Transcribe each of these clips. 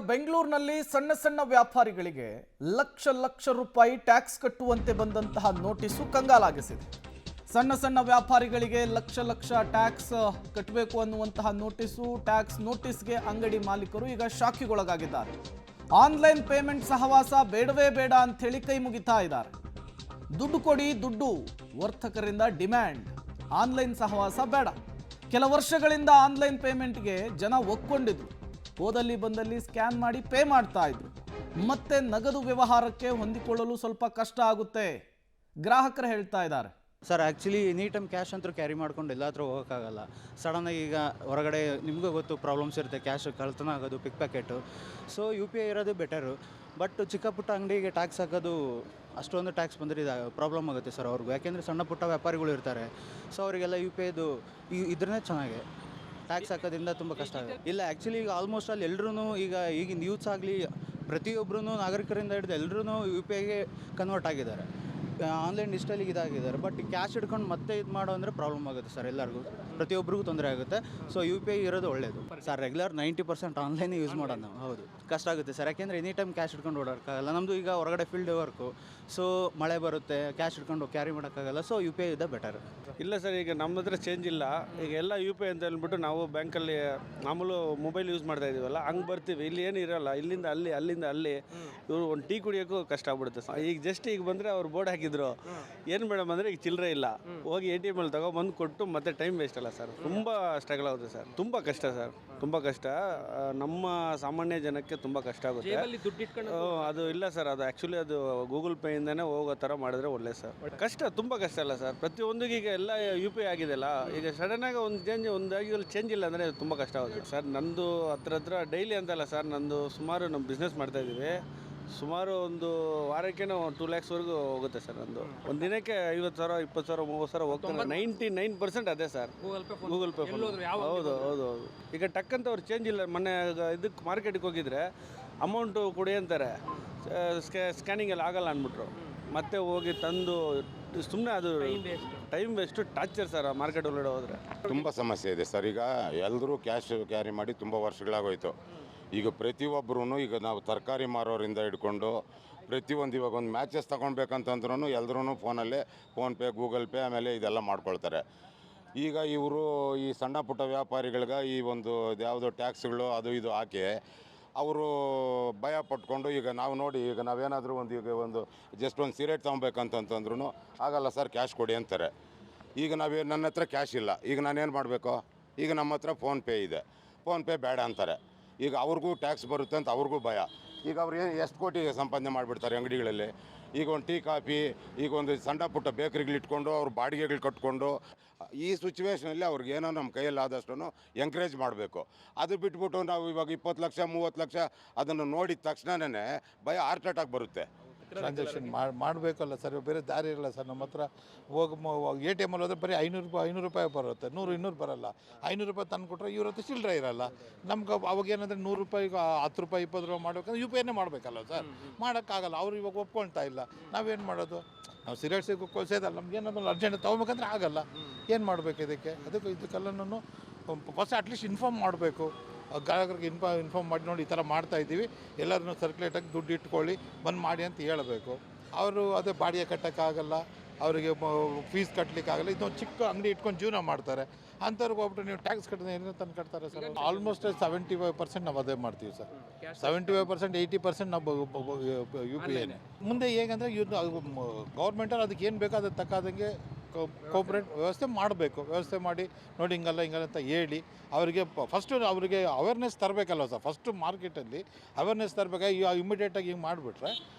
ಬೆಂಗಳೂರಿನಲ್ಲಿ ಸಣ್ಣ ಸಣ್ಣ ವ್ಯಾಪಾರಿಗಳಿಗೆ ಲಕ್ಷ ಲಕ್ಷ ರೂಪಾಯಿ ಟ್ಯಾಕ್ಸ್ ಕಟ್ಟುವಂತೆ ಬಂದಂತಹ ನೋಟಿಸು ಕಂಗಾಲಾಗಿಸಿದೆ. ಸಣ್ಣ ಸಣ್ಣ ವ್ಯಾಪಾರಿಗಳಿಗೆ ಲಕ್ಷ ಲಕ್ಷ ಟ್ಯಾಕ್ಸ್ ಕಟ್ಟಬೇಕು ಅನ್ನುವಂತಹ ನೋಟಿಸು, ಟ್ಯಾಕ್ಸ್ ನೋಟಿಸ್ಗೆ ಅಂಗಡಿ ಮಾಲೀಕರು ಈಗ ಶಾಕಿಗೊಳಗಾಗಿದ್ದಾರೆ. ಆನ್ಲೈನ್ ಪೇಮೆಂಟ್ ಸಹವಾಸ ಬೇಡವೇ ಬೇಡ ಅಂಥೇಳಿ ಕೈ ಮುಗಿತಾ ಇದ್ದಾರೆ. ದುಡ್ಡು ಕೊಡಿ ದುಡ್ಡು, ವರ್ತಕರಿಂದ ಡಿಮ್ಯಾಂಡ್. ಆನ್ಲೈನ್ ಸಹವಾಸ ಬೇಡ. ಕೆಲ ವರ್ಷಗಳಿಂದ ಆನ್ಲೈನ್ ಪೇಮೆಂಟ್ಗೆ ಜನ ಒಕ್ಕೊಂಡಿದ್ರು. ಹೋದಲ್ಲಿ ಬಂದಲ್ಲಿ ಸ್ಕ್ಯಾನ್ ಮಾಡಿ ಪೇ ಮಾಡ್ತಾ ಇದ್ರು. ಮತ್ತೆ ನಗದು ವ್ಯವಹಾರಕ್ಕೆ ಹೊಂದಿಕೊಳ್ಳಲು ಸ್ವಲ್ಪ ಕಷ್ಟ ಆಗುತ್ತೆ, ಗ್ರಾಹಕರು ಹೇಳ್ತಾ ಇದ್ದಾರೆ. Sir actually any time cash ಅಂತೂ ಕ್ಯಾರಿ ಮಾಡ್ಕೊಂಡು ಎಲ್ಲ ಹತ್ರ ಹೋಗೋಕ್ಕಾಗಲ್ಲ. ಸಡನ್ನಾಗಿ ಈಗ ಹೊರಗಡೆ ನಿಮಗೂ ಗೊತ್ತು ಪ್ರಾಬ್ಲಮ್ಸ್ ಇರುತ್ತೆ, ಕ್ಯಾಶ್ ಕಳ್ತನ ಆಗೋದು, ಪಿಕ್ ಪ್ಯಾಕೆಟು. ಸೊ UPI ಇರೋದು ಬೆಟರು. ಬಟ್ ಚಿಕ್ಕ ಪುಟ್ಟ ಅಂಗಡಿಗೆ ಟ್ಯಾಕ್ಸ್ ಹಾಕೋದು ಅಷ್ಟೊಂದು ಟ್ಯಾಕ್ಸ್ ಬಂದರೆ ಇದು ಪ್ರಾಬ್ಲಮ್ ಆಗುತ್ತೆ ಸರ್ ಅವ್ರಿಗೂ. ಯಾಕೆಂದರೆ ಸಣ್ಣ ಪುಟ್ಟ ವ್ಯಾಪಾರಿಗಳು ಇರ್ತಾರೆ. ಸೊ ಅವರಿಗೆಲ್ಲ UPIದು ಇದ್ರೇ ಚೆನ್ನಾಗಿ ಟ್ಯಾಕ್ಸ್ ಹಾಕೋದ್ರಿಂದ ತುಂಬ ಕಷ್ಟ ಆಗುತ್ತೆ. ಇಲ್ಲ ಆ್ಯಕ್ಚುಲಿ ಈಗ ಆಲ್ಮೋಸ್ಟ್ ಅಲ್ಲಿ ಎಲ್ಲರೂ ಈಗಿನ ಯೂತ್ಸ್ ಆಗಲಿ ಪ್ರತಿಯೊಬ್ಬರೂ ನಾಗರಿಕರಿಂದ ಹಿಡಿದು ಎಲ್ಲರೂ UPIಗೆ ಕನ್ವರ್ಟ್ ಆಗಿದ್ದಾರೆ. ಆನ್ಲೈನ್ ಡಿಜಿಟಲಿಗೆ ಇದಾಗಿದ್ದಾರೆ. ಬಟ್ ಕ್ಯಾಶ್ ಹಿಡ್ಕೊಂಡು ಮತ್ತೆ ಇದು ಮಾಡೋ ಅಂದರೆ ಪ್ರಾಬ್ಲಮ್ ಆಗುತ್ತೆ ಸರ್, ಎಲ್ಲರಿಗೂ ಪ್ರತಿಯೊಬ್ಬರಿಗೂ ತೊಂದರೆ ಆಗುತ್ತೆ. ಸೊ UPI ಇರೋದು ಒಳ್ಳೆಯದು ಸರ್. ರೆಗ್ಯುಲರ್ 90% ಆನ್ಲೈನೇ ಯೂಸ್ ಮಾಡೋದು ನಾವು. ಹೌದು, ಕಷ್ಟ ಆಗುತ್ತೆ ಸರ್. ಯಾಕೆಂದರೆ ಎನಿ ಟೈಮ್ ಕ್ಯಾಶ್ ಹಿಡ್ಕೊಂಡು ಓಡೋಕ್ಕಾಗಲ್ಲ. ನಮ್ಮದು ಈಗ ಹೊರಗಡೆ ಫೀಲ್ಡ್ ವರ್ಕು. ಸೊ ಮಳೆ ಬರುತ್ತೆ, ಕ್ಯಾಶ್ ಹಿಡ್ಕೊಂಡು ಕ್ಯಾರಿ ಮಾಡೋಕ್ಕಾಗಲ್ಲ. ಸೊ UPI ಇದೆ ಬೆಟರ್. ಇಲ್ಲ ಸರ್, ಈಗ ನಮ್ಮ ಹತ್ರ ಚೇಂಜ್ ಇಲ್ಲ. ಈಗ ಎಲ್ಲ UPI ಅಂತ ಹೇಳ್ಬಿಟ್ಟು ನಾವು ಬ್ಯಾಂಕಲ್ಲಿ ಮಾಮೂಲು ಮೊಬೈಲ್ ಯೂಸ್ ಮಾಡ್ತಾ ಇದೀವಲ್ಲ, ಹಂಗೆ ಬರ್ತೀವಿ. ಇಲ್ಲಿ ಏನು ಇರೋಲ್ಲ, ಇಲ್ಲಿಂದ ಅಲ್ಲಿ ಅಲ್ಲಿಂದ ಅಲ್ಲಿ. ಇವರು ಒಂದು ಟೀ ಕುಡಿಯೋಕ್ಕೂ ಕಷ್ಟ ಆಗ್ಬಿಡುತ್ತೆ ಸರ್. ಈಗ ಜಸ್ಟ್ ಈಗ ಬಂದರೆ ಅವ್ರು ಬೋರ್ಡ್ ಹಾಕಿದ್ರು, ಏನು ಮೇಡಮ್ ಅಂದರೆ ಈಗ ಚಿಲ್ಲರೆ ಇಲ್ಲ, ಹೋಗಿ ATM ಅಲ್ಲಿ ತಗೊಬಂದು ಕೊಟ್ಟು ಮತ್ತೆ ಟೈಮ್ ವೇಸ್ಟ್ ಅಲ್ಲ ಸರ್. ತುಂಬ ಸ್ಟ್ರಗಲ್ ಆಗುತ್ತೆ ಸರ್, ತುಂಬ ಕಷ್ಟ ಸರ್, ತುಂಬ ಕಷ್ಟ. ನಮ್ಮ ಸಾಮಾನ್ಯ ಜನಕ್ಕೆ ತುಂಬ ಕಷ್ಟ ಆಗುತ್ತೆ. ಅದು ಇಲ್ಲ ಸರ್, ಅದು ಆ್ಯಕ್ಚುಲಿ ಅದು ಗೂಗಲ್ ಪೇಯಿಂದನೇ ಹೋಗೋ ಥರ ಮಾಡಿದ್ರೆ ಒಳ್ಳೆ ಸರ್. ಕಷ್ಟ, ತುಂಬ ಕಷ್ಟ ಅಲ್ಲ ಸರ್. ಪ್ರತಿಯೊಂದಿಗೆ ಈಗ ಎಲ್ಲ UPI ಆಗಿದೆಲ್ಲ, ಈಗ ಸಡನ್ನಾಗಿ ಒಂದು ಚೇಂಜ್ ಇಲ್ಲ ಅಂದರೆ ತುಂಬ ಕಷ್ಟ ಆಗುತ್ತೆ ಸರ್. ನಂದು ಹತ್ರ ಡೈಲಿ ಅಂತಲ್ಲ ಸರ್, ನಂದು ಸುಮಾರು ನಮ್ಮ ಬಿಸ್ನೆಸ್ ಮಾಡ್ತಾಯಿದ್ದೀವಿ. ಸುಮಾರು ಒಂದು ವಾರಕ್ಕೆ 2 lakhsವರೆಗೂ ಹೋಗುತ್ತೆ ಸರ್. ನಂದು ಒಂದು ದಿನಕ್ಕೆ 50,000 20,000 30,000 ಹೋಗ್ತಾರೆ. 99% ಅದೇ ಸರ್, ಗೂಗಲ್ ಪೇ. ಹೌದು. ಈಗ ಟಕ್ಕಂತ ಅವ್ರು ಚೇಂಜ್ ಇಲ್ಲ. ಮೊನ್ನೆ ಇದಕ್ಕೆ ಮಾರ್ಕೆಟಿಗೆ ಹೋಗಿದ್ರೆ ಅಮೌಂಟು ಕೊಡಿ ಅಂತಾರೆ, ಸ್ಕ್ಯಾನಿಂಗ್ ಎಲ್ಲ ಆಗಲ್ಲ ಅಂದ್ಬಿಟ್ರು. ಮತ್ತೆ ಹೋಗಿ ತಂದು ಸುಮ್ಮನೆ ಅದು time waste, torture sir. Market ಒಳಗಡೆ ಹೋದರೆ ತುಂಬ ಸಮಸ್ಯೆ ಇದೆ ಸರ್. ಈಗ ಎಲ್ಲರೂ ಕ್ಯಾಶ್ ಕ್ಯಾರಿ ಮಾಡಿ ತುಂಬ ವರ್ಷಗಳಾಗೋಯ್ತು. ಈಗ ಪ್ರತಿಯೊಬ್ಬರೂ, ಈಗ ನಾವು ತರಕಾರಿ ಮಾರೋರಿಂದ ಹಿಡ್ಕೊಂಡು ಪ್ರತಿಯೊಂದು, ಇವಾಗ ಒಂದು ಮ್ಯಾಚಸ್ ತೊಗೊಳ್ಬೇಕಂತಂದ್ರೂ ಎಲ್ಲರೂ ಫೋನಲ್ಲೇ ಫೋನ್ಪೇ, ಗೂಗಲ್ ಪೇ ಆಮೇಲೆ ಇದೆಲ್ಲ ಮಾಡ್ಕೊಳ್ತಾರೆ. ಈಗ ಇವರು ಈ ಸಣ್ಣ ಪುಟ್ಟ ವ್ಯಾಪಾರಿಗಳಿಗೆ ಈ ಒಂದು ಯಾವುದೋ ಟ್ಯಾಕ್ಸ್ಗಳು ಅದು ಇದು ಹಾಕಿ ಅವರು ಭಯ ಪಟ್ಕೊಂಡು, ಈಗ ನಾವು ನೋಡಿ, ಈಗ ನಾವೇನಾದರೂ ಒಂದು ಜಸ್ಟ್ ಒಂದು ಸಿಗರೇಟ್ ತೊಗೊಬೇಕಂತಂದ್ರೂ ಆಗಲ್ಲ ಸರ್, ಕ್ಯಾಶ್ ಕೊಡಿ ಅಂತಾರೆ. ಈಗ ನನ್ನ ಹತ್ರ ಕ್ಯಾಶ್ ಇಲ್ಲ, ಈಗ ನಾನೇನು ಮಾಡಬೇಕು? ಈಗ ನಮ್ಮ ಹತ್ರ ಫೋನ್ಪೇ ಇದೆ, ಫೋನ್ಪೇ ಬೇಡ ಅಂತಾರೆ. ಈಗ ಅವ್ರಿಗೂ ಟ್ಯಾಕ್ಸ್ ಬರುತ್ತೆ ಅಂತ ಅವ್ರಿಗೂ ಭಯ. ಈಗ ಅವ್ರು ಎಷ್ಟು ಕೋಟಿ ಸಂಪಾದನೆ ಮಾಡಿಬಿಡ್ತಾರೆ ಅಂಗಡಿಗಳಲ್ಲಿ. ಈಗ ಒಂದು ಟೀ ಕಾಫಿ, ಈಗ ಒಂದು ಸಣ್ಣ ಪುಟ್ಟ ಬೇಕ್ರಿಗಳು ಇಟ್ಕೊಂಡು ಅವ್ರು ಬಾಡಿಗೆಗಳು ಕಟ್ಕೊಂಡು, ಈ ಸಿಚುವೇಷನಲ್ಲಿ ಅವ್ರಿಗೇನೋ ನಮ್ಮ ಕೈಯಲ್ಲಿ ಆದಷ್ಟು ಎಂಕರೇಜ್ ಮಾಡಬೇಕು. ಅದು ಬಿಟ್ಬಿಟ್ಟು ನಾವು ಇವಾಗ 20 ಲಕ್ಷ 30 ಲಕ್ಷ ಅದನ್ನು ನೋಡಿದ ತಕ್ಷಣವೇ ಭಯ, ಹಾರ್ಟ್ ಅಟ್ಯಾಕ್ ಬರುತ್ತೆ. ಟ್ರಾನ್ಸಾಕ್ಷನ್ ಮಾಡಬೇಕಲ್ಲ ಸರ್, ಬೇರೆ ದಾರಿ ಇರಲ್ಲ ಸರ್. ನಮ್ಮ ಹತ್ರ ATM ಅಲ್ಲಿ ಹೋದ್ರೆ ಬರೀ 500 ರೂಪಾಯಿ ಬರುತ್ತೆ, 100 200 ಬರೋಲ್ಲ. 500 ರೂಪಾಯಿ ತಂದು ಕೊಟ್ಟರೆ ಇವ್ರ ಹತ್ರ ಚಿಲ್ಲರೆ ಇರಲ್ಲ. ನಮ್ಗೆ ಅವಾಗ ಏನಂದರೆ 100 ರೂಪಾಯಿಗೆ 10 ರೂಪಾಯಿ 20 ರೂಪಾಯಿ ಮಾಡ್ಬೇಕಂದ್ರೆ UPIನೇ ಮಾಡಬೇಕಲ್ಲ ಸರ್. ಮಾಡೋಕ್ಕಾಗಲ್ಲ, ಅವ್ರು ಇವಾಗ ಒಪ್ಕೊಳ್ತಾ ಇಲ್ಲ. ನಾವೇನು ಮಾಡೋದು? ನಾವು ಸಿಗರೇಟ್ಸಿಗೆ ಕೊಲ್ಸೋದಲ್ಲ, ನಮ್ಗೇನಾದ್ರು ಅರ್ಜೆಂಟ್ ತೊಗೊಬೇಕಂದ್ರೆ ಆಗಲ್ಲ. ಏನು ಮಾಡಬೇಕು ಇದಕ್ಕೆಲ್ಲನೂ ಫಸ್ಟ್ ಅಟ್ಲೀಸ್ಟ್ ಇನ್ಫಾರ್ಮ್ ಮಾಡಬೇಕು. ಗ್ರಾಹಕರಿಗೆ ಇನ್ಫಾರ್ಮ್ ಮಾಡಿ, ನೋಡಿ ಈ ಥರ ಮಾಡ್ತಾಯಿದ್ದೀವಿ, ಎಲ್ಲರನ್ನೂ ಸರ್ಕ್ಯುಲೇಟಾಗಿ ದುಡ್ಡು ಇಟ್ಕೊಳ್ಳಿ, ಬಂದು ಮಾಡಿ ಅಂತ ಹೇಳಬೇಕು. ಅವರು ಅದೇ ಬಾಡಿಗೆ ಕಟ್ಟೋಕ್ಕಾಗಲ್ಲ, ಅವರಿಗೆ ಫೀಸ್ ಕಟ್ಟಲಿಕ್ಕಾಗಲ್ಲ. ಇದೊಂದು ಚಿಕ್ಕ ಅಂಗಡಿ ಇಟ್ಕೊಂಡು ಜೀವನ ಮಾಡ್ತಾರೆ. ಅಂಥವ್ರಿಗೆ ಹೋಗ್ಬಿಟ್ಟು ನೀವು ಟ್ಯಾಕ್ಸ್ ಕಟ್ಟಿದ್ರೆ ಏನೋ ತಂದು ಕಟ್ತಾರೆ ಸರ್. ಆಲ್ಮೋಸ್ಟ್ 75% ನಾವು ಅದೇ ಮಾಡ್ತೀವಿ ಸರ್. 75% 80% ನಾವು UPIನೇ. ಮುಂದೆ ಹೇಗಂದರೆ ಗೌರ್ಮೆಂಟಲ್ಲಿ ಅದಕ್ಕೆ ಏನು ಬೇಕೋ ಅದಕ್ಕೆ ತಕ್ಕಾದಂಗೆ ಕೋಪ್ರೇಟ್ ವ್ಯವಸ್ಥೆ ಮಾಡಬೇಕು. ವ್ಯವಸ್ಥೆ ಮಾಡಿ, ನೋಡಿ ಹಿಂಗಲ್ಲ ಅಂತ ಹೇಳಿ ಅವರಿಗೆ ಫಸ್ಟು ಅವರಿಗೆ ಅವೇರ್ನೆಸ್ ತರಬೇಕಲ್ಲ ಸರ್. ಫಸ್ಟು ಮಾರ್ಕೆಟಲ್ಲಿ ಅವೇರ್ನೆಸ್ ತರಬೇಕಾಗಿ ಇಮಿಡಿಯೇಟಾಗಿ ಹಿಂಗೆ ಮಾಡಿಬಿಟ್ರೆ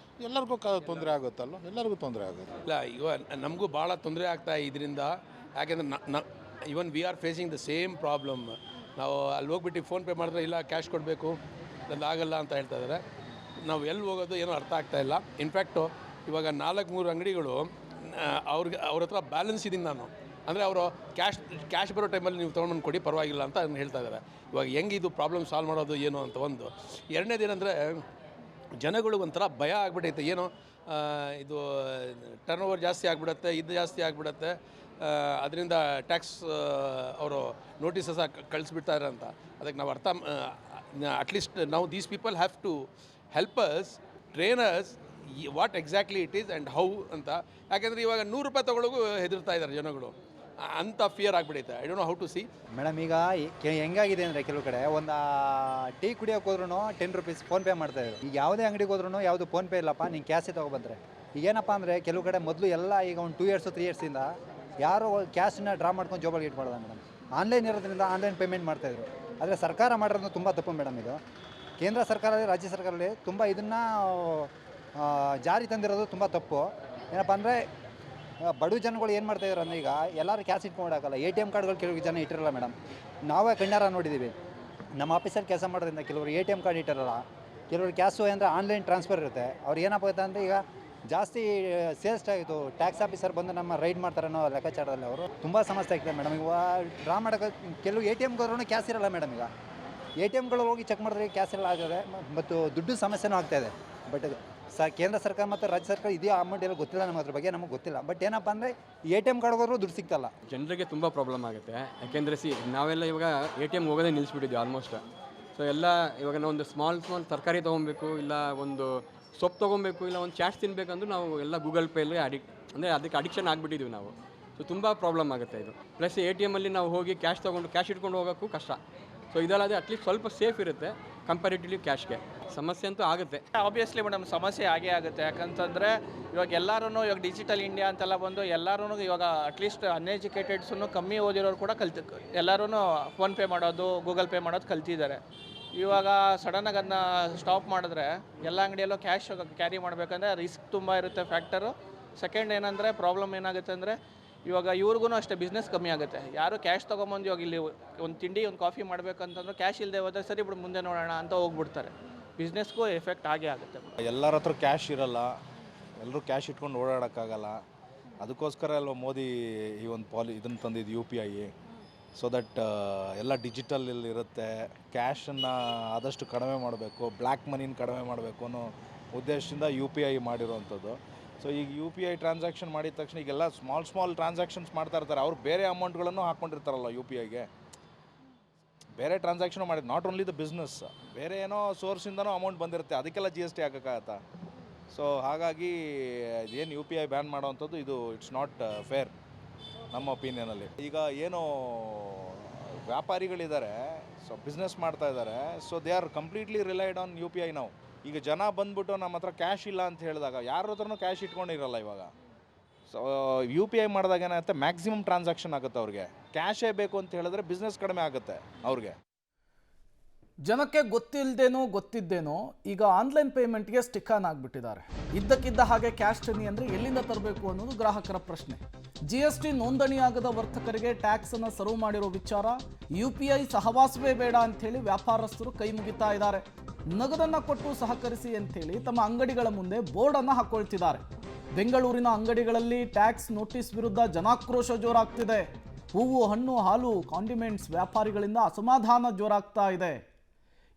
ಎಲ್ಲರಿಗೂ ತೊಂದರೆ ಆಗುತ್ತಲ್ಲ, ಎಲ್ಲರಿಗೂ ತೊಂದರೆ ಆಗುತ್ತೆ. ಇಲ್ಲ, ಈಗ ನಮಗೂ ಭಾಳ ತೊಂದರೆ ಆಗ್ತಾ ಇದರಿಂದ. ಯಾಕೆಂದರೆ ಇವನ್ we are facing the same problem. ನಾವು ಅಲ್ಲಿ ಹೋಗ್ಬಿಟ್ಟು ಫೋನ್ಪೇ ಮಾಡಿದ್ರೆ ಇಲ್ಲ ಕ್ಯಾಶ್ ಕೊಡಬೇಕು, ಅದು ಆಗಲ್ಲ ಅಂತ ಹೇಳ್ತಾ ಇದ್ದಾರೆ. ನಾವು ಎಲ್ಲಿ ಹೋಗೋದು ಏನೋ ಅರ್ಥ ಆಗ್ತಾಯಿಲ್ಲ. ಇನ್ಫ್ಯಾಕ್ಟು ಇವಾಗ 4-3 ಅಂಗಡಿಗಳು ಅವ್ರ ಹತ್ರ ಬ್ಯಾಲೆನ್ಸ್ ಇದ್ದೀನಿ ನಾನು ಅಂದರೆ, ಅವರು ಕ್ಯಾಶ್ ಬರೋ ಟೈಮಲ್ಲಿ ನೀವು ತೊಗೊಂಡು ಕೊಡಿ ಪರವಾಗಿಲ್ಲ ಅಂತ ಹೇಳ್ತಾ ಇದ್ದಾರೆ. ಇವಾಗ ಹೆಂಗೆ ಇದು ಪ್ರಾಬ್ಲಮ್ ಸಾಲ್ವ್ ಮಾಡೋದು ಏನು ಅಂತ ಒಂದು. ಎರಡನೇದೇನೆಂದರೆ, ಜನಗಳು ಒಂಥರ ಭಯ ಆಗಿಬಿಟ್ಟೈತೆ. ಏನೋ ಇದು ಟರ್ನ್ ಓವರ್ ಜಾಸ್ತಿ ಆಗಿಬಿಡುತ್ತೆ, ಇದು ಜಾಸ್ತಿ ಆಗಿಬಿಡುತ್ತೆ, ಅದರಿಂದ ಟ್ಯಾಕ್ಸ್ ಅವರು ನೋಟಿಸಸ್ ಕಳಿಸ್ಬಿಡ್ತಾರೆ ಅಂತ. ಅದಕ್ಕೆ ನಾವು at least now these people have to help us, train us what exactly it is and how ಅಂತ. ಯಾಕೆಂದರೆ ಇವಾಗ 100 ರೂಪಾಯಿ ತೊಗೊಳಗೂ ಹೆದರ್ತಾ ಇದ್ದಾರೆ ಜನಗಳು, ಅಂಥ ಫಿಯರ್ ಆಗಿಬಿಡೈತೆ. I don't know how to see. Madam ಈಗ ಹೆಂಗಾಗಿದೆ ಅಂದರೆ ಕೆಲವು ಕಡೆ ಒಂದು ಟೀ ಕುಡಿಯೋಕೆ ಹೋದ್ರೂ 10 ರೂಪೀಸ್ ಫೋನ್ಪೇ ಮಾಡ್ತಾಯಿದ್ರು. ಈಗ ಯಾವುದೇ ಅಂಗಡಿಗೆ ಹೋದ್ರೂ ಯಾವುದು ಫೋನ್ಪೇ ಇಲ್ಲಪ್ಪ, ನೀನು ಕ್ಯಾಶೇ ತೊಗೊಬಂದ್ರೆ. ಈಗೇನಪ್ಪ ಅಂದರೆ ಕೆಲವು ಕಡೆ ಮೊದಲು ಎಲ್ಲ ಈಗ ಒಂದು 2 ಇಯರ್ಸು 3 ಇಯರ್ಸಿಂದ ಯಾರು ಕ್ಯಾಶನ್ನ ಡ್ರಾ ಮಾಡ್ಕೊಂಡು ಜೋಬಲ್ಲಿ ಇಟ್ಕೊಳ್ಳೋದ ಮೇಡಮ್. ಆನ್ಲೈನ್ ಇರೋದ್ರಿಂದ ಆನ್ಲೈನ್ ಪೇಮೆಂಟ್ ಮಾಡ್ತಾಯಿದ್ರು. ಆದರೆ ಸರ್ಕಾರ ಮಾಡಿರೋದು ತುಂಬ ತಪ್ಪು ಮೇಡಮ್. ಇದು ಕೇಂದ್ರ ಸರ್ಕಾರದಲ್ಲಿ ರಾಜ್ಯ ಸರ್ಕಾರದಲ್ಲಿ ತುಂಬ ಇದನ್ನು ಜಾರಿ ತಂದಿರೋದು ತುಂಬ ತಪ್ಪು. ಏನಪ್ಪ ಅಂದರೆ ಬಡವ ಜನಗಳು ಏನು ಮಾಡ್ತಾಯಿದ್ರು ಅಂದರೆ ಈಗ ಎಲ್ಲರೂ ಕ್ಯಾಶ್ ಇಟ್ಕೊಂಡಾಗಲ್ಲ. ATM ಕಾರ್ಡ್ಗಳು ಕೆಲವು ಜನ ಇಟ್ಟಿರಲ್ಲ ಮೇಡಮ್. ನಾವೇ ಕಣ್ಣಾರ ನೋಡಿದ್ದೀವಿ. ನಮ್ಮ ಆಫೀಸಲ್ಲಿ ಕೆಲಸ ಮಾಡೋದ್ರಿಂದ ಕೆಲವರು ATM ಕಾರ್ಡ್ ಇಟ್ಟಿರಲ್ಲ, ಕೆಲವರು ಕ್ಯಾಶು ಅಂದರೆ ಆನ್ಲೈನ್ ಟ್ರಾನ್ಸ್ಫರ್ ಇರುತ್ತೆ. ಅವ್ರು ಏನಪ್ಪ ಅಂದರೆ ಈಗ ಜಾಸ್ತಿ ಸೇಲ್ಸ್ ಆಯಿತು, ಟ್ಯಾಕ್ಸ್ ಆಫೀಸರ್ ಬಂದು ನಮ್ಮ ರೈಡ್ ಮಾಡ್ತಾರೆ ಅನ್ನೋ ಲೆಕ್ಕಾಚಾರದಲ್ಲಿ ಅವರು ತುಂಬ ಸಮಸ್ಯೆ ಆಗ್ತದೆ ಮೇಡಮ್. ಈಗ ಡ್ರಾ ಮಾಡೋಕ್ಕೆ ಕೆಲವು ATMಗೆ ಹೋದ್ರೂ ಕ್ಯಾಶ್ ಇರಲ್ಲ ಮೇಡಮ್. ಈಗ ATMಗಳು ಹೋಗಿ ಚೆಕ್ ಮಾಡಿದ್ರೆ ಕ್ಯಾಶ್ ಎಲ್ಲ ಆಗಿದೆ ಮತ್ತು ದುಡ್ಡು ಸಮಸ್ಯೆನೂ ಆಗ್ತಾಯಿದೆ. ಬಟ್ ಕೇಂದ್ರ ಸರ್ಕಾರ ಮತ್ತು ರಾಜ್ಯ ಸರ್ಕಾರ ಇದೇ ಅಮೌಂಟ್ ಎಲ್ಲ ಗೊತ್ತಿಲ್ಲ, ನಮಗೆ ಅದ್ರ ಬಗ್ಗೆ ನಮಗೆ ಗೊತ್ತಿಲ್ಲ. ಬಟ್ ಏನಪ್ಪ ಅಂದರೆ ATM ಕಾರ್ಡ್ ಹೋದ್ರೂ ದುಡ್ಡು ಸಿಗ್ತಲ್ಲ. ಜನರಿಗೆ ತುಂಬ ಪ್ರಾಬ್ಲಮ್ ಆಗುತ್ತೆ. ಯಾಕೆಂದರೆ ನಾವೆಲ್ಲ ಇವಾಗ ATM ಹೋಗೋದೇ ನಿಲ್ಲಿಸ್ಬಿಟ್ಟಿದ್ವಿ ಆಲ್ಮೋಸ್ಟ್. ಸೊ ಎಲ್ಲ ಇವಾಗ ನಾವು ಒಂದು ಸ್ಮಾಲ್ ತರಕಾರಿ ತೊಗೊಬೇಕು, ಇಲ್ಲ ಒಂದು ಸೊಪ್ಪು ತೊಗೊಬೇಕು, ಇಲ್ಲ ಒಂದು ಚಾಟ್ಸ್ ತಿನ್ನಬೇಕಂದ್ರೂ ನಾವು ಎಲ್ಲ ಗೂಗಲ್ ಪೇಲಿ ಅದಕ್ಕೆ ಅಡಿಕ್ಷನ್ ಆಗಿಬಿಟ್ಟಿದ್ವಿ ನಾವು. ಸೊ ತುಂಬ ಪ್ರಾಬ್ಲಮ್ ಆಗುತ್ತೆ ಇದು. ಪ್ಲಸ್ ATMಲ್ಲಿ ನಾವು ಹೋಗಿ ಕ್ಯಾಶ್ ಇಟ್ಕೊಂಡು ಹೋಗೋಕ್ಕೂ ಕಷ್ಟ. ಸೊ ಇದಲ್ಲದೆ ಅಟ್ಲೀಸ್ಟ್ ಸ್ವಲ್ಪ ಸೇಫ್ ಇರುತ್ತೆ ಕಂಪ್ಯಾರಿಟಿವ್ಲಿ ಕ್ಯಾಶ್ಗೆ. ಸಮಸ್ಯೆ ಅಂತೂ ಆಗುತ್ತೆ. ಆಬ್ವಿಯಸ್ಲಿ ಮೇಡಮ್, ಸಮಸ್ಯೆ ಆಗೇ ಆಗುತ್ತೆ. ಯಾಕಂತಂದರೆ ಇವಾಗ ಎಲ್ಲರೂ ಇವಾಗ ಡಿಜಿಟಲ್ ಇಂಡಿಯಾ ಅಂತೆಲ್ಲ ಬಂದು ಎಲ್ಲರೂ ಇವಾಗ ಅಟ್ಲೀಸ್ಟ್ ಅನ್ಎಜುಕೇಟೆಡ್ಸನ್ನು ಕಮ್ಮಿ ಓದಿರೋರು ಕೂಡ ಎಲ್ಲರೂ ಫೋನ್ಪೇ ಮಾಡೋದು, ಗೂಗಲ್ ಪೇ ಮಾಡೋದು ಕಲ್ತಿದ್ದಾರೆ. ಇವಾಗ ಸಡನ್ನಾಗಿ ಅದನ್ನ ಸ್ಟಾಪ್ ಮಾಡಿದ್ರೆ ಎಲ್ಲ ಅಂಗಡಿಯಲ್ಲೂ ಕ್ಯಾಶ್ ಕ್ಯಾರಿ ಮಾಡಬೇಕಂದ್ರೆ ರಿಸ್ಕ್ ತುಂಬ ಇರುತ್ತೆ ಫ್ಯಾಕ್ಟರು. ಸೆಕೆಂಡ್ ಏನಂದರೆ ಪ್ರಾಬ್ಲಮ್ ಏನಾಗುತ್ತೆ ಅಂದರೆ ಇವಾಗ ಇವ್ರಿಗೂ ಅಷ್ಟೇ ಬಿಸ್ನೆಸ್ ಕಮ್ಮಿ ಆಗುತ್ತೆ. ಯಾರು ಕ್ಯಾಶ್ ತೊಗೊಂಬಂದು ಇವಾಗ ಇಲ್ಲಿ ಒಂದು ತಿಂಡಿ ಒಂದು ಕಾಫಿ ಮಾಡಬೇಕಂತಂದ್ರೆ ಕ್ಯಾಶ್ ಇಲ್ಲದೆ ಹೋದರೆ ಸರಿ ಬಿಡು ಮುಂದೆ ನೋಡೋಣ ಅಂತ ಹೋಗ್ಬಿಡ್ತಾರೆ. ಬಿಸ್ನೆಸ್ಗೂ ಎಫೆಕ್ಟ್ ಆಗೇ ಆಗುತ್ತೆ. ಎಲ್ಲರ ಹತ್ರ ಕ್ಯಾಶ್ ಇರಲ್ಲ, ಎಲ್ಲರೂ ಕ್ಯಾಶ್ ಇಟ್ಕೊಂಡು ಓಡಾಡೋಕ್ಕಾಗಲ್ಲ. ಅದಕ್ಕೋಸ್ಕರ ಅಲ್ವ ಮೋದಿ ಈ ಒಂದು ಇದನ್ನು ತಂದಿದ್ದು UPI. ಸೊ ದಟ್ ಎಲ್ಲ ಡಿಜಿಟಲ್ ಇರುತ್ತೆ. ಕ್ಯಾಶನ್ನು ಆದಷ್ಟು ಕಡಿಮೆ ಮಾಡಬೇಕು, ಬ್ಲ್ಯಾಕ್ ಮನಿನ ಕಡಿಮೆ ಮಾಡಬೇಕು ಅನ್ನೋ ಉದ್ದೇಶದಿಂದ UPI ಮಾಡಿರೋವಂಥದ್ದು. ಸೊ ಈಗ UPI ಟ್ರಾನ್ಸಾಕ್ಷನ್ ಮಾಡಿದ ತಕ್ಷಣ ಈಗೆಲ್ಲ ಸ್ಮಾಲ್ ಟ್ರಾನ್ಸಾಕ್ಷನ್ಸ್ ಮಾಡ್ತಾ ಇರ್ತಾರೆ. ಅವ್ರು ಬೇರೆ ಅಮೌಂಟ್ಗಳನ್ನು ಹಾಕ್ಕೊಂಡಿರ್ತಾರಲ್ಲ UPIಗೆ, ಬೇರೆ ಟ್ರಾನ್ಸಾಕ್ಷನ್ ಮಾಡಿದ್ದು. ನಾಟ್ ಓನ್ಲಿ ದ ಬಿಸ್ನೆಸ್, ಬೇರೆ ಏನೋ ಸೋರ್ಸಿಂದನೂ ಅಮೌಂಟ್ ಬಂದಿರುತ್ತೆ, ಅದಕ್ಕೆಲ್ಲ GST ಹಾಕೋಕ್ಕಾಗತ್ತಾ? ಸೊ ಹಾಗಾಗಿ ಏನು UPI ಬ್ಯಾನ್ ಮಾಡೋವಂಥದ್ದು ಇದು ಇಟ್ಸ್ ನಾಟ್ ಫೇರ್ ನಮ್ಮ ಒಪಿನಿಯನಲ್ಲಿ. ಈಗ ಏನು ವ್ಯಾಪಾರಿಗಳಿದ್ದಾರೆ, ಸೊ ಬಿಸ್ನೆಸ್ ಮಾಡ್ತಾ ಇದ್ದಾರೆ, so they are completely relied on UPI ನಾವು. ಈಗ ಜನ ಬಂದ್ಬಿಟ್ಟು ನಮ್ಮ ಹತ್ರ ಕ್ಯಾಶ್ ಇಲ್ಲ ಅಂತ ಹೇಳಿದಾಗ ಯಾರ ಹತ್ರನೂ ಕ್ಯಾಶ್ ಇಟ್ಕೊಂಡಿರಲ್ಲ ಇವಾಗ. ಸೊ UPI ಮಾಡಿದಾಗ ಏನಾಗುತ್ತೆ, ಮ್ಯಾಕ್ಸಿಮಮ್ ಟ್ರಾನ್ಸಾಕ್ಷನ್ ಆಗುತ್ತೆ ಅವ್ರಿಗೆ. ಕ್ಯಾಶೇ ಬೇಕು ಅಂತ ಹೇಳಿದ್ರೆ ಬಿಸ್ನೆಸ್ ಕಡಿಮೆ ಆಗುತ್ತೆ ಅವ್ರಿಗೆ. ಜನಕ್ಕೆ ಗೊತ್ತಿಲ್ಲದೇನೋ ಗೊತ್ತಿದ್ದೇನೋ ಈಗ ಆನ್ಲೈನ್ ಪೇಮೆಂಟ್ಗೆ ಸ್ಟಿಕ್ ಆನ್ ಆಗಿಬಿಟ್ಟಿದ್ದಾರೆ. ಇದ್ದಕ್ಕಿದ್ದ ಹಾಗೆ ಕ್ಯಾಶ್ ತನ್ನಿ ಅಂದರೆ ಎಲ್ಲಿಂದ ತರಬೇಕು ಅನ್ನೋದು ಗ್ರಾಹಕರ ಪ್ರಶ್ನೆ. GST ನೋಂದಣಿಯಾಗದ ವರ್ತಕರಿಗೆ ಟ್ಯಾಕ್ಸ್ ಅನ್ನು ಸರ್ವ್ ಮಾಡಿರೋ ವಿಚಾರ, UPI ಸಹವಾಸವೇ ಬೇಡ ಅಂಥೇಳಿ ವ್ಯಾಪಾರಸ್ಥರು ಕೈ ಮುಗಿತಾ ಇದ್ದಾರೆ. ನಗದನ್ನು ಕೊಟ್ಟು ಸಹಕರಿಸಿ ಅಂಥೇಳಿ ತಮ್ಮ ಅಂಗಡಿಗಳ ಮುಂದೆ ಬೋರ್ಡನ್ನು ಹಾಕೊಳ್ತಿದ್ದಾರೆ. ಬೆಂಗಳೂರಿನ ಅಂಗಡಿಗಳಲ್ಲಿ ಟ್ಯಾಕ್ಸ್ ನೋಟಿಸ್ ವಿರುದ್ಧ ಜನಾಕ್ರೋಶ ಜೋರಾಗ್ತಿದೆ. ಹೂವು, ಹಣ್ಣು, ಹಾಲು, ಕಾಂಡಿಮೆಂಟ್ಸ್ ವ್ಯಾಪಾರಿಗಳಿಂದ ಅಸಮಾಧಾನ ಜೋರಾಗ್ತಾ ಇದೆ.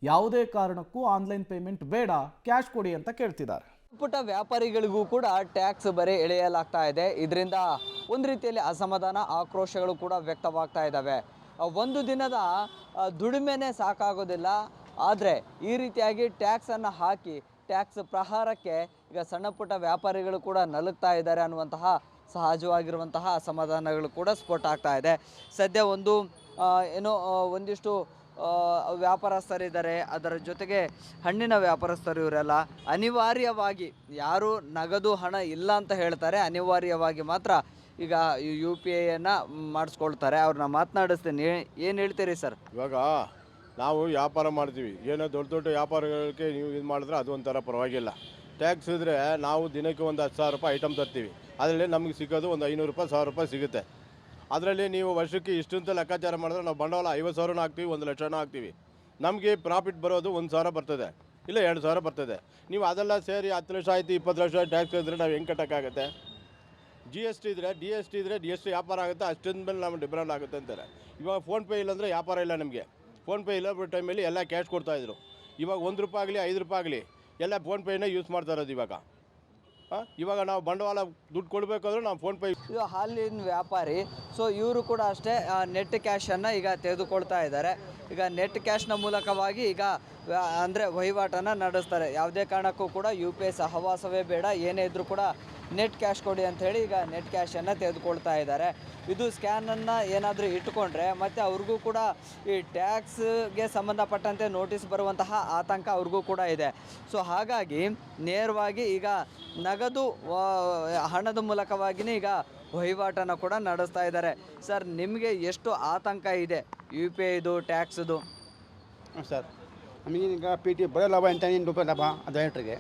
ಯಾವುದೇ ಕಾರಣಕ್ಕೂ ಆನ್ಲೈನ್ ಪೇಮೆಂಟ್ ಬೇಡ, ಕ್ಯಾಶ್ ಕೊಡಿ ಅಂತ ಕೇಳ್ತಿದ್ದಾರೆ. ಪುಟ್ಟ ವ್ಯಾಪಾರಿಗಳಿಗೂ ಕೂಡ ಟ್ಯಾಕ್ಸ್ ಬರೆ ಎಳೆಯಲಾಗ್ತಾ ಇದೆ. ಇದರಿಂದ ಒಂದು ರೀತಿಯಲ್ಲಿ ಅಸಮಾಧಾನ, ಆಕ್ರೋಶಗಳು ಕೂಡ ವ್ಯಕ್ತವಾಗ್ತಾ ಇದ್ದಾವೆ. ಒಂದು ದಿನದ ದುಡಿಮೆನೇ ಸಾಕಾಗೋದಿಲ್ಲ, ಆದರೆ ಈ ರೀತಿಯಾಗಿ ಟ್ಯಾಕ್ಸನ್ನು ಹಾಕಿ ಟ್ಯಾಕ್ಸ್ ಪ್ರಹಾರಕ್ಕೆ ಈಗ ಸಣ್ಣ ಪುಟ್ಟ ವ್ಯಾಪಾರಿಗಳು ಕೂಡ ನಲುಗ್ತಾ ಇದ್ದಾರೆ ಅನ್ನುವಂತಹ ಸಹಜವಾಗಿರುವಂತಹ ಅಸಮಾಧಾನಗಳು ಕೂಡ ಸ್ಫೋಟ ಆಗ್ತಾ ಇದೆ. ಸದ್ಯ ಒಂದಿಷ್ಟು ವ್ಯಾಪಾರಸ್ಥರಿದ್ದಾರೆ, ಅದರ ಜೊತೆಗೆ ಹಣ್ಣಿನ ವ್ಯಾಪಾರಸ್ಥರು ಇವರೆಲ್ಲ ಅನಿವಾರ್ಯವಾಗಿ ಯಾರು ನಗದು ಹಣ ಇಲ್ಲ ಅಂತ ಹೇಳ್ತಾರೆ, ಅನಿವಾರ್ಯವಾಗಿ ಮಾತ್ರ ಈಗ UPIಯನ್ನು ಮಾಡಿಸ್ಕೊಳ್ತಾರೆ. ಅವ್ರನ್ನ ಮಾತನಾಡಿಸ್ತೀನಿ. ಏನು ಹೇಳ್ತೀರಿ ಸರ್? ಇವಾಗ ನಾವು ವ್ಯಾಪಾರ ಮಾಡ್ತೀವಿ, ಏನೋ ದೊಡ್ಡ ದೊಡ್ಡ ವ್ಯಾಪಾರಗಳಿಗೆ ನೀವು ಇದು ಮಾಡಿದ್ರೆ ಅದು ಒಂಥರ ಪರವಾಗಿಲ್ಲ. ಟ್ಯಾಕ್ಸ್ ಇದ್ದರೆ ನಾವು ದಿನಕ್ಕೆ ಒಂದು 10,000 ರೂಪಾಯಿ ಐಟಮ್ ತರ್ತೀವಿ, ಅದರಲ್ಲಿ ನಮಗೆ ಸಿಗೋದು ಒಂದು 500 ರೂಪಾಯಿ 1000 ರೂಪಾಯಿ ಸಿಗುತ್ತೆ. ಅದರಲ್ಲಿ ನೀವು ವರ್ಷಕ್ಕೆ ಇಷ್ಟು ಅಂತ ಲೆಕ್ಕಾಚಾರ ಮಾಡಿದ್ರೆ ನಾವು ಬಂಡವಾಳ 50,000 ಹಾಕ್ತೀವಿ, 1 ಲಕ್ಷನೂ ಹಾಕ್ತೀವಿ. ನಮಗೆ ಪ್ರಾಫಿಟ್ ಬರೋದು 1,000 ಬರ್ತದೆ, ಇಲ್ಲ 2,000 ಬರ್ತದೆ. ನೀವು ಅದೆಲ್ಲ ಸೇರಿ 10 ಲಕ್ಷ ಆಯಿತು, 20 ಲಕ್ಷ ಟ್ಯಾಕ್ಸ್ ಇದ್ದರೆ ನಾವು ಹೆಂಗೆ ಕಟ್ಟೋಕ್ಕಾಗುತ್ತೆ? GST ಇದ್ದರೆ GST ವ್ಯಾಪಾರ ಆಗುತ್ತೆ, ಅಷ್ಟೊಂದು ಮೇಲೆ ನಮಗೆ ಡಿಪೆಂಡ್ ಆಗುತ್ತೆ ಅಂತಾರೆ. ಇವಾಗ ಫೋನ್ಪೇ ಇಲ್ಲಾಂದರೆ ವ್ಯಾಪಾರ ಇಲ್ಲ ನಮಗೆ. ಫೋನ್ಪೇ ಇಲ್ಲ ಟೈಮಲ್ಲಿ ಎಲ್ಲ ಕ್ಯಾಶ್ ಕೊಡ್ತಾಯಿದ್ರು. ಇವಾಗ 1 ರೂಪಾಯಿ ಆಗಲಿ 5 ರೂಪಾಯಿ ಆಗಲಿ ಎಲ್ಲ ಫೋನ್ಪೇನೇ ಯೂಸ್ ಮಾಡ್ತಾ ಇರೋದು. ಇವಾಗ ಇವಾಗ ನಾವು ಬಂಡವಾಳ ದುಡ್ಡು ಕೊಡಬೇಕಾದ್ರೂ ನಾವು ಫೋನ್ಪೇ ಇದು ಹಾಲಿನ ವ್ಯಾಪಾರಿ. ಸೊ ಇವರು ಕೂಡ ಅಷ್ಟೇ ನೆಟ್ ಕ್ಯಾಶನ್ನು ಈಗ ತೆಗೆದುಕೊಳ್ತಾ ಇದ್ದಾರೆ. ಈಗ ನೆಟ್ ಕ್ಯಾಶ್ನ ಮೂಲಕವಾಗಿ ಈಗ ಅಂದರೆ ವಹಿವಾಟನ್ನು ನಡೆಸ್ತಾರೆ. ಯಾವುದೇ ಕಾರಣಕ್ಕೂ ಕೂಡ UPI ಸಹವಾಸವೇ ಬೇಡ, ಏನೇ ಇದ್ದರೂ ಕೂಡ ನೆಟ್ ಕ್ಯಾಶ್ ಕೊಡಿ ಅಂಥೇಳಿ ಈಗ ನೆಟ್ ಕ್ಯಾಶನ್ನು ತೆಗೆದುಕೊಳ್ತಾ ಇದ್ದಾರೆ. ಇದು ಸ್ಕ್ಯಾನನ್ನು ಏನಾದರೂ ಇಟ್ಕೊಂಡ್ರೆ ಮತ್ತು ಅವ್ರಿಗೂ ಕೂಡ ಈ ಟ್ಯಾಕ್ಸ್ಗೆ ಸಂಬಂಧಪಟ್ಟಂತೆ ನೋಟಿಸ್ ಬರುವಂತಹ ಆತಂಕ ಅವ್ರಿಗೂ ಕೂಡ ಇದೆ. ಸೊ ಹಾಗಾಗಿ ನೇರವಾಗಿ ಈಗ ನಗದು ಹಣದ ಮೂಲಕವಾಗಿಯೇ ಈಗ ವಹಿವಾಟನ್ನು ಕೂಡ ನಡೆಸ್ತಾ ಇದ್ದಾರೆ. ಸರ್, ನಿಮಗೆ ಎಷ್ಟು ಆತಂಕ ಇದೆ UPI ಇದು ಟ್ಯಾಕ್ಸ್ದು? ಸರ್, ನಮಗೀಗ PT ಬರೋ ಲಾಭ ಅಂತ ₹8 ಲಾಭ ಅದು ಹೇಳ್ರಿಗೆ.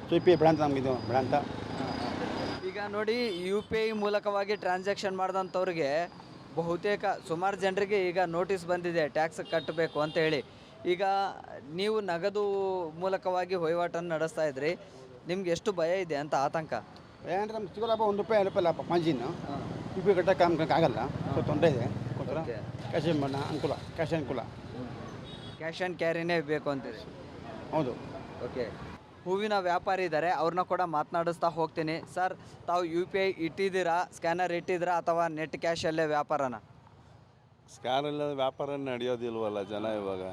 ಸೊ UPI ಬೇಡ ಅಂತ ನಮಗಿದು ಬೇಡ ಅಂತ. ಈಗ ನೋಡಿ, UPI ಮೂಲಕವಾಗಿ ಟ್ರಾನ್ಸಾಕ್ಷನ್ ಮಾಡಿದಂಥವ್ರಿಗೆ ಬಹುತೇಕ ಸುಮಾರು ಜನರಿಗೆ ಈಗ ನೋಟಿಸ್ ಬಂದಿದೆ ಟ್ಯಾಕ್ಸ್ ಕಟ್ಟಬೇಕು ಅಂತ ಹೇಳಿ. ಈಗ ನೀವು ನಗದು ಮೂಲಕವಾಗಿ ವಹಿವಾಟನ್ನು ನಡೆಸ್ತಾ ಇದ್ರಿ, ನಿಮ್ಗೆ ಎಷ್ಟು ಭಯ ಇದೆ ಅಂತ ಆತಂಕ? ಏನಂದ್ರೆ ನಮ್ಗೆ ಸಿಗೋ ಲಾಭ ₹1 ₹2 ಲಾಭ ಮಾರ್ಜಿನ್ನು. UPI ಕಟ್ಟೋಕೆ ಆಗಲ್ಲ, ಸೊ ತೊಂದರೆ ಇದೆ. ಕ್ಯಾಶ್ ಮಾಡೋಣ ಅನುಕೂಲ, ಕ್ಯಾಶ್ ಅನುಕೂಲ. ಕ್ಯಾಶ್ ಆ್ಯಂಡ್ ಕ್ಯಾರಿನೇ ಬೇಕು ಅಂತೀರಿ? ಹೌದು. ಓಕೆ. ಹೂವಿನ ವ್ಯಾಪಾರಿ ಇದ್ದಾರೆ, ಅವ್ರನ್ನ ಕೂಡ ಮಾತನಾಡಿಸ್ತಾ ಹೋಗ್ತೀನಿ. ಸರ್, ತಾವು UPI ಇಟ್ಟಿದ್ದೀರಾ, ಸ್ಕ್ಯಾನರ್ ಇಟ್ಟಿದ್ದೀರಾ ಅಥವಾ ನೆಟ್ ಕ್ಯಾಶಲ್ಲೇ ವ್ಯಾಪಾರನ? ಸ್ಕ್ಯಾನರ್ ಇಲ್ಲದ ವ್ಯಾಪಾರ ನಡೆಯೋದಿಲ್ವಲ್ಲ ಜನ. ಇವಾಗ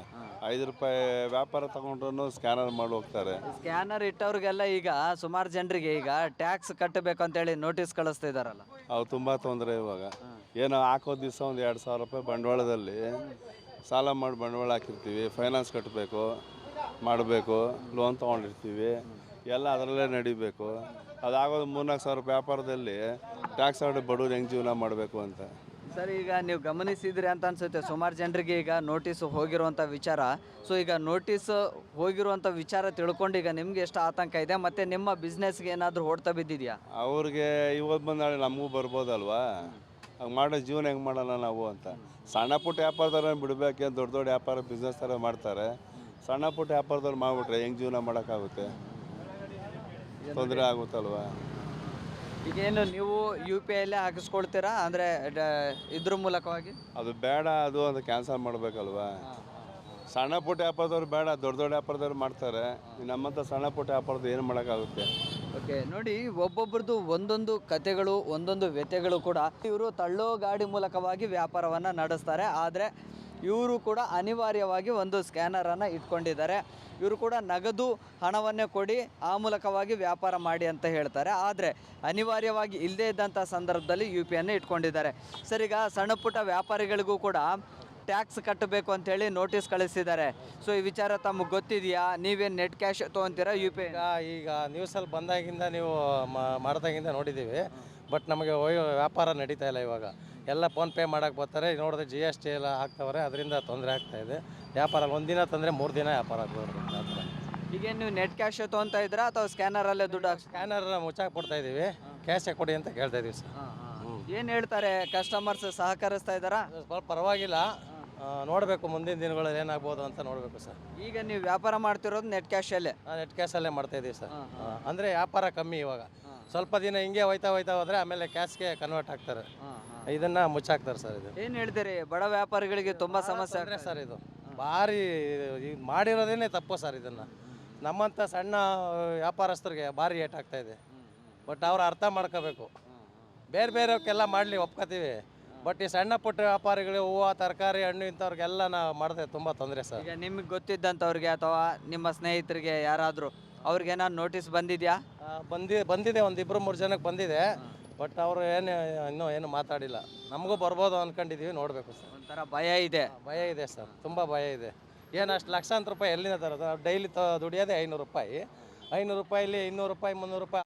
₹5 ವ್ಯಾಪಾರ ತಗೊಂಡ್ರು ಸ್ಕ್ಯಾನರ್ ಮಾಡಿ ಹೋಗ್ತಾರೆ. ಸ್ಕ್ಯಾನರ್ ಇಟ್ಟವ್ರಿಗೆಲ್ಲ ಈಗ ಸುಮಾರು ಜನರಿಗೆ ಈಗ ಟ್ಯಾಕ್ಸ್ ಕಟ್ಟಬೇಕು ಅಂತೇಳಿ ನೋಟಿಸ್ ಕಳಿಸ್ತಾ ಇದ್ದಾರಲ್ಲ. ಅವು ತುಂಬ ತೊಂದರೆ. ಇವಾಗ ಏನೋ ಹಾಕೋ ದಿವಸ ಒಂದು ₹2,000 ಬಂಡವಾಳದಲ್ಲಿ ಸಾಲ ಮಾಡಿ ಬಂಡವಾಳ ಹಾಕಿರ್ತೀವಿ, ಫೈನಾನ್ಸ್ ಕಟ್ಟಬೇಕು, ಮಾಡಬೇಕು, ಲೋನ್ ತೊಗೊಂಡಿರ್ತೀವಿ, ಎಲ್ಲ ಅದರಲ್ಲೇ ನಡಿಬೇಕು. ಅದಾಗೋದು ₹3,000-4,000 ವ್ಯಾಪಾರದಲ್ಲಿ ಟ್ಯಾಕ್ಸ್ ಆಡಿ ಬಡವ್ರು ಹೆಂಗೆ ಜೀವನ ಮಾಡಬೇಕು ಅಂತ. ಸರ್, ಈಗ ನೀವು ಗಮನಿಸಿದ್ರಿ ಅಂತ ಅನ್ಸುತ್ತೆ, ಸುಮಾರು ಜನರಿಗೆ ಈಗ ನೋಟಿಸ್ ಹೋಗಿರುವಂಥ ವಿಚಾರ. ಸೊ ಈಗ ನೋಟಿಸ್ ಹೋಗಿರುವಂಥ ವಿಚಾರ ತಿಳ್ಕೊಂಡು ಈಗ ನಿಮ್ಗೆ ಎಷ್ಟು ಆತಂಕ ಇದೆ, ಮತ್ತು ನಿಮ್ಮ ಬಿಸ್ನೆಸ್ಗೆ ಏನಾದರೂ ಹೊಡ್ತಾ ಬಿದ್ದಿದೆಯಾ? ಅವ್ರಿಗೆ ಇವತ್ತು ಬಂದು ನಾಳೆ ನಮಗೂ ಬರ್ಬೋದಲ್ವಾ, ಹಂಗೆ ಮಾಡೋ ಜೀವನ ಹೆಂಗೆ ಮಾಡೋಣ ನಾವು ಅಂತ. ಸಣ್ಣ ಪುಟ್ಟ ವ್ಯಾಪಾರದವ್ರ ಬಿಡಬೇಕೆ, ದೊಡ್ಡ ದೊಡ್ಡ ವ್ಯಾಪಾರ ಬಿಸ್ನೆಸ್ ಥರ ಮಾಡ್ತಾರೆ. ಸಣ್ಣ ಪುಟ್ಟ ವ್ಯಾಪಾರದವ್ರು ಮಾಡಿಬಿಟ್ರೆ ಹೆಂಗೆ ಜೀವನ ಮಾಡೋಕ್ಕಾಗುತ್ತೆ? ತೊಂದರೆ ಆಗುತ್ತಲ್ವ. ಈಗೇನು ನೀವು UPIಲ್ಲೇ ಹಾಕಿಸ್ಕೊಳ್ತೀರಾ ಅಂದರೆ ಇದ್ರ ಮೂಲಕವಾಗಿ? ಅದು ಬೇಡ, ಅದು ಅಂತ ಕ್ಯಾನ್ಸಲ್ ಮಾಡಬೇಕಲ್ವಾ. ಸಣ್ಣ ಪುಟ್ಟ ವ್ಯಾಪಾರದವ್ರು ಬೇಡ, ದೊಡ್ಡ ದೊಡ್ಡ ವ್ಯಾಪಾರದವ್ರು ಮಾಡ್ತಾರೆ. ನಮ್ಮಂಥ ಸಣ್ಣ ಪುಟ್ಟ ವ್ಯಾಪಾರದ್ದು ಏನು ಮಾಡೋಕ್ಕಾಗುತ್ತೆ? ಓಕೆ. ನೋಡಿ, ಒಬ್ಬೊಬ್ರದ್ದು ಒಂದೊಂದು ಕತೆಗಳು, ಒಂದೊಂದು ವ್ಯತ್ಯಗಳು ಕೂಡ. ಇವರು ತಳ್ಳೋ ಗಾಡಿ ಮೂಲಕವಾಗಿ ವ್ಯಾಪಾರವನ್ನು ನಡೆಸ್ತಾರೆ, ಆದರೆ ಇವರು ಕೂಡ ಅನಿವಾರ್ಯವಾಗಿ ಒಂದು ಸ್ಕ್ಯಾನರನ್ನು ಇಟ್ಕೊಂಡಿದ್ದಾರೆ. ಇವರು ಕೂಡ ನಗದು ಹಣವನ್ನೇ ಕೊಡಿ, ಆ ಮೂಲಕವಾಗಿ ವ್ಯಾಪಾರ ಮಾಡಿ ಅಂತ ಹೇಳ್ತಾರೆ. ಆದರೆ ಅನಿವಾರ್ಯವಾಗಿ ಇಲ್ಲದೇ ಇದ್ದಂಥ ಸಂದರ್ಭದಲ್ಲಿ UPIಯನ್ನು ಇಟ್ಕೊಂಡಿದ್ದಾರೆ. ಸರ್, ಈಗ ಸಣ್ಣ ಪುಟ್ಟ ವ್ಯಾಪಾರಿಗಳಿಗೂ ಕೂಡ ಟ್ಯಾಕ್ಸ್ ಕಟ್ಟಬೇಕು ಅಂಥೇಳಿ ನೋಟಿಸ್ ಕಳಿಸಿದ್ದಾರೆ. ಸೊ ಈ ವಿಚಾರ ತಮಗೆ ಗೊತ್ತಿದೆಯಾ? ನೀವೇನು ನೆಟ್ ಕ್ಯಾಶ್ ತೊಗೊತೀರಾ UPI? ಈಗ ನ್ಯೂಸಲ್ಲಿ ಬಂದಾಗಿಂದ ನೀವು ಮಾಡ್ದಾಗಿಂದ ನೋಡಿದ್ದೀವಿ. ಬಟ್ ನಮಗೆ ವ್ಯಾಪಾರ ನಡೀತಾ ಇಲ್ಲ. ಇವಾಗ ಎಲ್ಲ ಫೋನ್ಪೇ ಮಾಡೋಕ್ಕೆ ಬರ್ತಾರೆ, ನೋಡಿದ್ರೆ GST ಎಲ್ಲ ಹಾಕ್ತವ್ರೆ, ಅದರಿಂದ ತೊಂದರೆ ಆಗ್ತಾಯಿದೆ. ವ್ಯಾಪಾರ ಒಂದಿನ ತಂದರೆ 3 ದಿನ ವ್ಯಾಪಾರ ಆಗ್ಬೋದು ಆ ಥರ. ಈಗೇನು ನೀವು ನೆಟ್ ಕ್ಯಾಶ್ ತೊಗೊತಾ ಇದ್ದೀರಾ ಅಥವಾ ಸ್ಕ್ಯಾನರಲ್ಲೇ ದುಡ್ಡು ಸ್ಕ್ಯಾನರ್ ಮುಚ್ಚಾಕ್ ಕೊಡ್ತಾ ಇದ್ದೀವಿ, ಕ್ಯಾಶೇ ಕೊಡಿ ಅಂತ ಕೇಳ್ತಾ ಇದ್ದೀವಿ ಸರ್. ಏನು ಹೇಳ್ತಾರೆ ಕಸ್ಟಮರ್ಸ್? ಸಹಕರಿಸ್ತಾ ಇದ್ದಾರಾ? ಸ್ವಲ್ಪ ಪರವಾಗಿಲ್ಲ, ನೋಡಬೇಕು ಮುಂದಿನ ದಿನಗಳಲ್ಲಿ ಏನಾಗ್ಬೋದು ಅಂತ ನೋಡಬೇಕು ಸರ್. ಈಗ ನೀವು ವ್ಯಾಪಾರ ಮಾಡ್ತಿರೋದು ನೆಟ್ ಕ್ಯಾಶಲ್ಲೇ? ನೆಟ್ ಕ್ಯಾಶಲ್ಲೇ ಮಾಡ್ತಾ ಇದ್ದೀವಿ ಸರ್. ಅಂದರೆ ವ್ಯಾಪಾರ ಕಮ್ಮಿ ಇವಾಗ. ಸ್ವಲ್ಪ ದಿನ ಹಿಂಗೆ ಹೋಯ್ತಾ ಹೋದರೆ ಆಮೇಲೆ ಕ್ಯಾಶ್ಗೆ ಕನ್ವರ್ಟ್ ಆಗ್ತಾರೆ. ಇದನ್ನು ಮುಚ್ಚಾಕ್ತಾರೆ ಸರ್. ಇದು ಏನು ಹೇಳ್ತೀರಿ? ಬಡ ವ್ಯಾಪಾರಿಗಳಿಗೆ ತುಂಬ ಸಮಸ್ಯೆ ಆದರೆ ಸರ್, ಇದು ಭಾರಿ ಮಾಡಿರೋದೇನೆ ತಪ್ಪು ಸರ್. ಇದನ್ನು ನಮ್ಮಂಥ ಸಣ್ಣ ವ್ಯಾಪಾರಸ್ಥರಿಗೆ ಭಾರಿ ಏಟ್ ಆಗ್ತಾಯಿದೆ. ಬಟ್ ಅವ್ರು ಅರ್ಥ ಮಾಡ್ಕೋಬೇಕು. ಬೇರೆಯವಕ್ಕೆಲ್ಲ ಮಾಡಲಿ ಒಪ್ಕೋತೀವಿ, ಬಟ್ ಈ ಸಣ್ಣ ಪುಟ್ಟ ವ್ಯಾಪಾರಿಗಳು ಹೂವು, ತರಕಾರಿ, ಹಣ್ಣು ಇಂಥವ್ರಿಗೆಲ್ಲ ನಾವು ಮಾಡಿದ್ರೆ ತುಂಬ ತೊಂದರೆ ಸರ್. ಈಗ ನಿಮಗೆ ಗೊತ್ತಿದ್ದಂಥವ್ರಿಗೆ ಅಥವಾ ನಿಮ್ಮ ಸ್ನೇಹಿತರಿಗೆ ಯಾರಾದರೂ ಅವ್ರಿಗೇನಾದ್ರು ನೋಟಿಸ್ ಬಂದಿದೆಯಾ? ಬಂದಿದೆ, ಒಂದು 2-3 ಜನಕ್ಕೆ ಬಂದಿದೆ. ಬಟ್ ಅವರು ಇನ್ನೂ ಏನು ಮಾತಾಡಿಲ್ಲ. ನಮಗೂ ಬರ್ಬೋದು ಅಂದ್ಕೊಂಡಿದ್ದೀವಿ, ನೋಡಬೇಕು ಸರ್. ಒಂಥರ ಭಯ ಇದೆ. ಭಯ ಇದೆ ಸರ್, ತುಂಬ ಭಯ ಇದೆ. ಏನು ಅಷ್ಟು ಲಕ್ಷಾಂತರ ರೂಪಾಯಿ ಎಲ್ಲಿಂದ ತರೋದು? ಡೈಲಿ ದುಡಿಯೋದೇ ₹500. ₹500 200 ರೂಪಾಯಿ, ₹300